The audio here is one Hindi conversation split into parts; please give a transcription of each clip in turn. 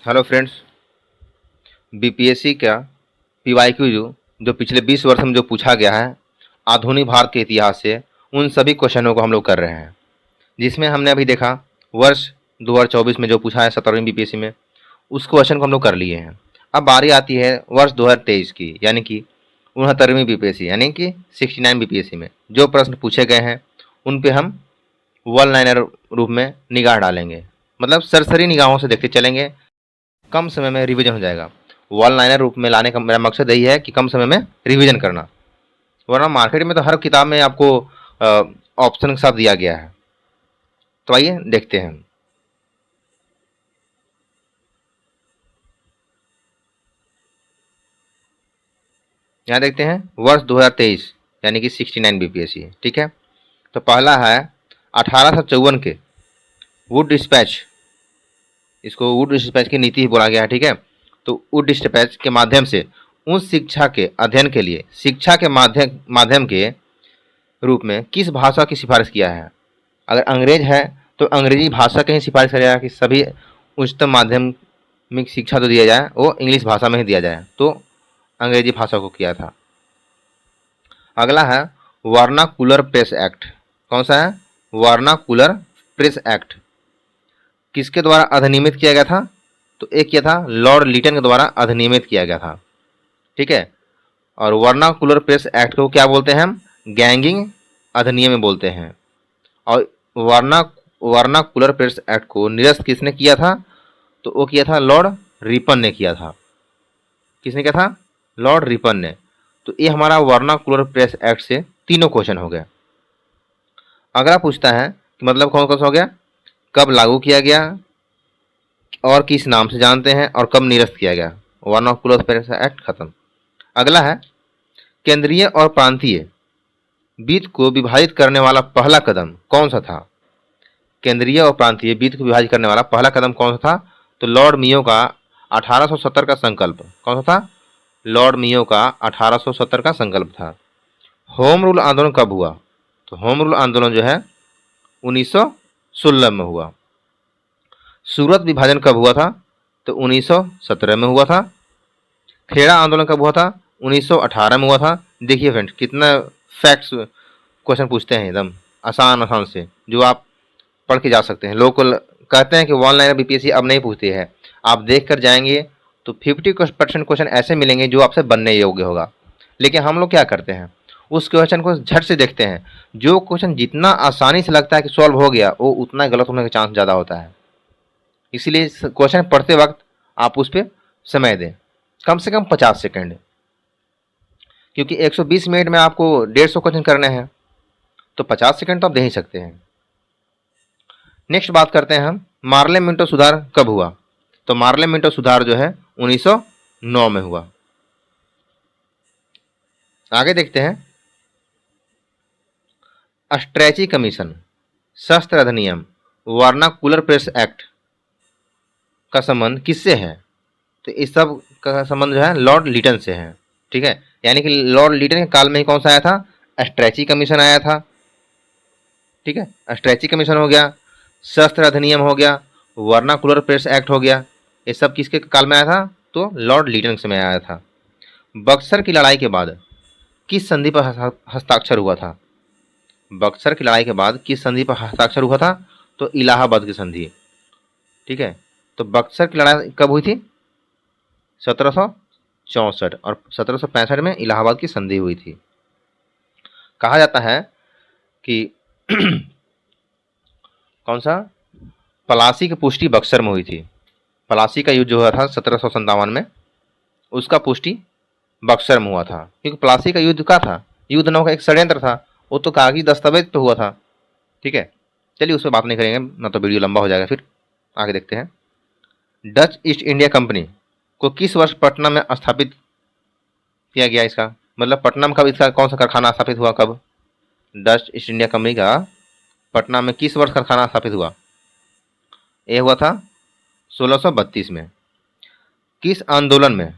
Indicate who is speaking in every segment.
Speaker 1: Hello friends. बीपीएससी का पीवाईक्यू जो पिछले 20 वर्ष में जो पूछा गया है आधुनिक भारत के इतिहास से, उन सभी क्वेश्चनों को हम लोग कर रहे हैं। जिसमें हमने अभी देखा वर्ष 2024 में जो पूछा है 17वीं बीपीएससी में, उस क्वेश्चन को हम लोग कर लिए हैं। अब बारी आती है वर्ष 2023 की, यानी कि 69वीं बीपीएससी यानी कि 69 बीपीएससी में जो प्रश्न पूछे गए हैं उन पे हम वन लाइनर रूप में निगाह डालेंगे। मतलब सरसरी निगाहों से देखते चलेंगे, कम समय में रिवीजन हो जाएगा। वन लाइनर रूप में लाने का मेरा मकसद यही है कि कम समय में रिवीजन करना, वरना मार्केट में तो हर किताब में आपको ऑप्शन के साथ दिया गया है। तो आइए देखते हैं। यहाँ देखते हैं वर्ष 2023 यानी कि 69 बीपीएससी, ठीक है। तो पहला है 1854 के वुड डिस्पैच, इसको वुड डिस्पैच की नीति ही बोला गया है, ठीक है। तो वुड डिस्पैच के माध्यम से उस शिक्षा के अध्ययन के लिए शिक्षा के माध्यम के रूप में किस भाषा की सिफारिश किया है। अगर अंग्रेज है तो अंग्रेजी भाषा की ही सिफारिश करेगा कि सभी उच्चतम माध्यमिक शिक्षा तो दिया जाए वो इंग्लिश भाषा में ही दिया जाए, तो अंग्रेजी भाषा को किया था। अगला है वर्नाकुलर प्रेस एक्ट। कौन सा है? वर्नाकुलर प्रेस एक्ट किसके द्वारा अधिनियमित किया गया था? तो एक किया था लॉर्ड लिटन के द्वारा अधिनियमित किया गया था, ठीक है। और वर्नाकुलर प्रेस एक्ट को क्या बोलते हैं हम? गैंगिंग अधिनियम में बोलते हैं। और वर्नाकुलर प्रेस एक्ट को निरस्त किसने किया था? तो वो किया था लॉर्ड रिपन ने किया था। किसने किया था? लॉर्ड रिपन ने। तो ये हमारा वर्नाकुलर प्रेस एक्ट से तीनों क्वेश्चन हो गए। अगला पूछता है कि मतलब कौन कौन सा हो गया, कब लागू किया गया और किस नाम से जानते हैं और कब निरस्त किया गया। वर्नाकुलर प्रेस एक्ट खत्म। अगला है केंद्रीय और प्रांतीय वित्त को विभाजित करने वाला पहला कदम कौन सा था? केंद्रीय और प्रांतीय वित्त को विभाजित करने वाला पहला कदम कौन सा था? तो लॉर्ड मियो का 1870 का संकल्प। कौन सा था? लॉर्ड मियो का 1870 का संकल्प था। होम रूल आंदोलन कब हुआ? तो होम रूल आंदोलन जो है 1916 में हुआ। सूरत विभाजन कब हुआ था? तो 1917 में हुआ था। खेड़ा आंदोलन कब हुआ था? 1918 में हुआ था। देखिए फ्रेंड्स, कितना फैक्ट्स क्वेश्चन पूछते हैं, एकदम आसान आसान से, जो आप पढ़ के जा सकते हैं। लोग को कहते हैं कि वन लाइनर बीपीएससी अब नहीं पूछती है, आप देख कर जाएंगे तो 50% क्वेश्चन ऐसे मिलेंगे जो आपसे बनने योग्य होगा। लेकिन हम लोग क्या करते हैं, उस क्वेश्चन को झट से देखते हैं। जो क्वेश्चन जितना आसानी से लगता है कि सॉल्व हो गया, वो उतना गलत होने का चांस ज़्यादा होता है। इसलिए क्वेश्चन पढ़ते वक्त आप उस पर समय दें, कम से कम 50 सेकेंड, क्योंकि 120 मिनट में आपको 150 क्वेश्चन करने हैं, तो 50 सेकेंड तो आप दे ही सकते हैं। नेक्स्ट बात करते हैं हम, मार्ले मिंटो सुधार कब हुआ? तो मार्ले मिंटो सुधार जो है 1909 में हुआ। आगे देखते हैं, स्ट्रैची कमीशन, शस्त्र अधिनियम, वर्नाकुलर प्रेस एक्ट का संबंध किससे है? तो इस सब का संबंध जो है लॉर्ड लिटन से है, ठीक है। यानी कि लॉर्ड लिटन के काल में ही कौन सा आया था? स्ट्रैची कमीशन आया था, ठीक है। स्ट्रैची कमीशन हो गया, शस्त्र अधिनियम हो गया, वर्नाकुलर प्रेस एक्ट हो गया। ये सब किसके काल में आया था? तो लॉर्ड लिटन के समय आया था। बक्सर की लड़ाई के बाद किस संधि पर हस्ताक्षर हुआ था? बक्सर की लड़ाई के बाद किस संधि पर हस्ताक्षर हुआ था? तो इलाहाबाद की संधि, ठीक है। तो बक्सर की लड़ाई कब हुई थी? 1764, और 1765 में इलाहाबाद की संधि हुई थी। कहा जाता है कि कौन सा, प्लासी की पुष्टि बक्सर में हुई थी। प्लासी का युद्ध जो हुआ था 1757 में, उसका पुष्टि बक्सर में हुआ था। क्योंकि प्लासी का युद्ध क्या था? युद्ध न होकर एक षड्यंत्र था, वो तो कागजी दस्तावेज पे हुआ था, ठीक है। चलिए उस पर बात नहीं करेंगे, ना तो वीडियो लंबा हो जाएगा। फिर आगे देखते हैं, डच ईस्ट इंडिया कंपनी को किस वर्ष पटना में स्थापित किया गया? इसका मतलब पटना में कब इसका कौन सा कारखाना स्थापित हुआ? कब डच ईस्ट इंडिया कंपनी का पटना में किस वर्ष कारखाना स्थापित हुआ? ये हुआ था 1632 में। किस आंदोलन में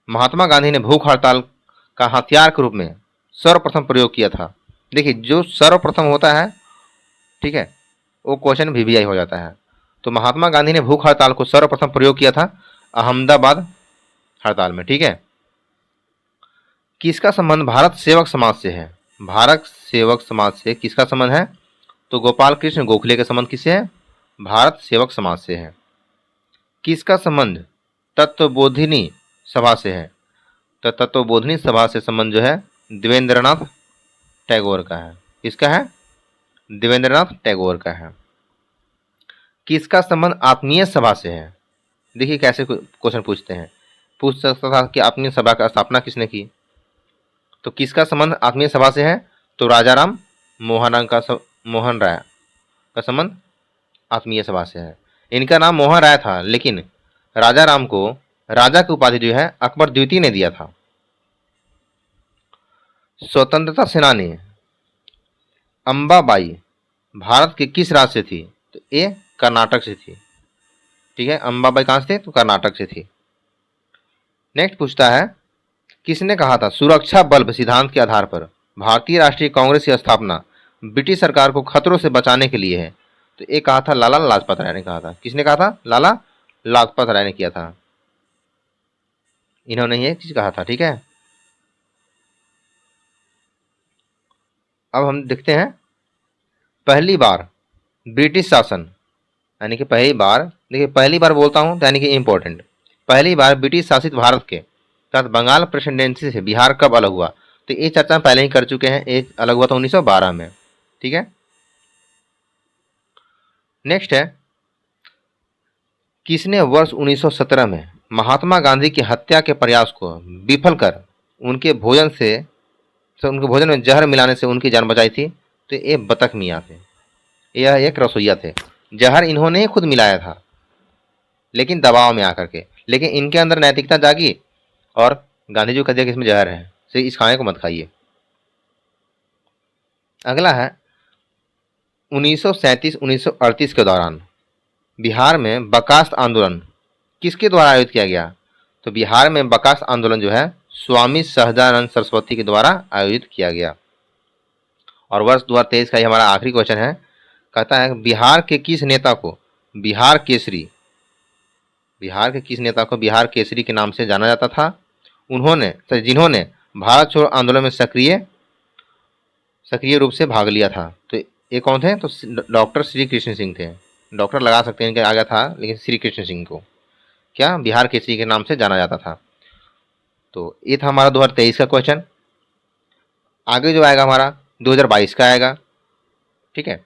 Speaker 1: महात्मा गांधी ने भूख हड़ताल का हथियार के रूप में सर्वप्रथम प्रयोग किया था? देखिए, जो सर्वप्रथम होता है, ठीक है, वो क्वेश्चन वीवीआई हो जाता है। तो महात्मा गांधी ने भूख हड़ताल को सर्वप्रथम प्रयोग किया था अहमदाबाद हड़ताल में। ठीक है। किसका संबंध भारत सेवक समाज से है? भारत सेवक समाज से किसका संबंध है? तो गोपाल कृष्ण गोखले का संबंध किससे है? भारत सेवक समाज से है। किसका संबंध तत्वबोधिनी सभा से है? तो तत्वबोधिनी सभा से संबंध जो है देवेंद्रनाथ टैगोर का है। किसका है? देवेंद्रनाथ टैगोर का है। किसका संबंध आत्मीय सभा से है? देखिए कैसे क्वेश्चन पूछते हैं। पूछ सकता था कि आत्मीय सभा का स्थापना किसने की? तो किसका संबंध आत्मीय सभा से है? तो राजा राम मोहन राय का संबंध आत्मीय सभा से है। इनका नाम मोहन राय था, लेकिन राजा राम को राजा की उपाधि जो है अकबर द्वितीय ने दिया था। स्वतंत्रता सेनानी अंबाबाई भारत के किस राज्य से थी? तो ए कर्नाटक से थी। ठीक है, अंबाबाई कहाँ से थी? तो कर्नाटक से थी। नेक्स्ट पूछता है, किसने कहा था सुरक्षा बल सिद्धांत के आधार पर भारतीय राष्ट्रीय कांग्रेस की स्थापना ब्रिटिश सरकार को खतरों से बचाने के लिए है? तो ये कहा था लाला लाजपत राय ने कहा था। किसने कहा था? लाला लाजपत राय ने किया था। इन्होंने ये चीज कहा था। ठीक है, अब हम देखते हैं पहली बार ब्रिटिश शासन, यानी कि पहली बार, देखिए पहली बार बोलता हूं तो यानी कि इंपॉर्टेंट, पहली बार ब्रिटिश शासित भारत के तहत बंगाल प्रेसिडेंसी से बिहार कब अलग हुआ? तो ये चर्चा हम पहले ही कर चुके हैं। एक अलग हुआ था 1912 में। ठीक है, नेक्स्ट है, किसने वर्ष 1917 में महात्मा गांधी की हत्या के प्रयास को विफल कर उनके भोजन में जहर मिलाने से उनकी जान बचाई थी? तो ये बतख मियाँ थे, यह एक रसोईया थे। जहर इन्होंने ही खुद मिलाया था, लेकिन दबाव में आकर के। लेकिन इनके अंदर नैतिकता जागी और गांधी जी को कह दिया कि इसमें जहर है, तो इस खाने को मत खाइए। अगला है 1937-1938 के दौरान बिहार में बकास्त आंदोलन किसके द्वारा आयोजित किया गया? तो बिहार में बकास्त आंदोलन जो है स्वामी सहजानंद सरस्वती के द्वारा आयोजित किया गया। और वर्ष 2023 का ये हमारा आखिरी क्वेश्चन है। कहता है बिहार के किस नेता को बिहार बिहार केसरी के नाम से जाना जाता था? जिन्होंने भारत छोड़ो आंदोलन में सक्रिय रूप से भाग लिया था। तो ये कौन थे? तो डॉक्टर श्री कृष्ण सिंह थे। डॉक्टर लगा सकते हैं, इनके आगे था, लेकिन श्री कृष्ण सिंह को क्या बिहार केसरी के नाम से जाना जाता था। तो ये था हमारा 2023 का क्वेश्चन। आगे जो आएगा हमारा 2022 का आएगा। ठीक है।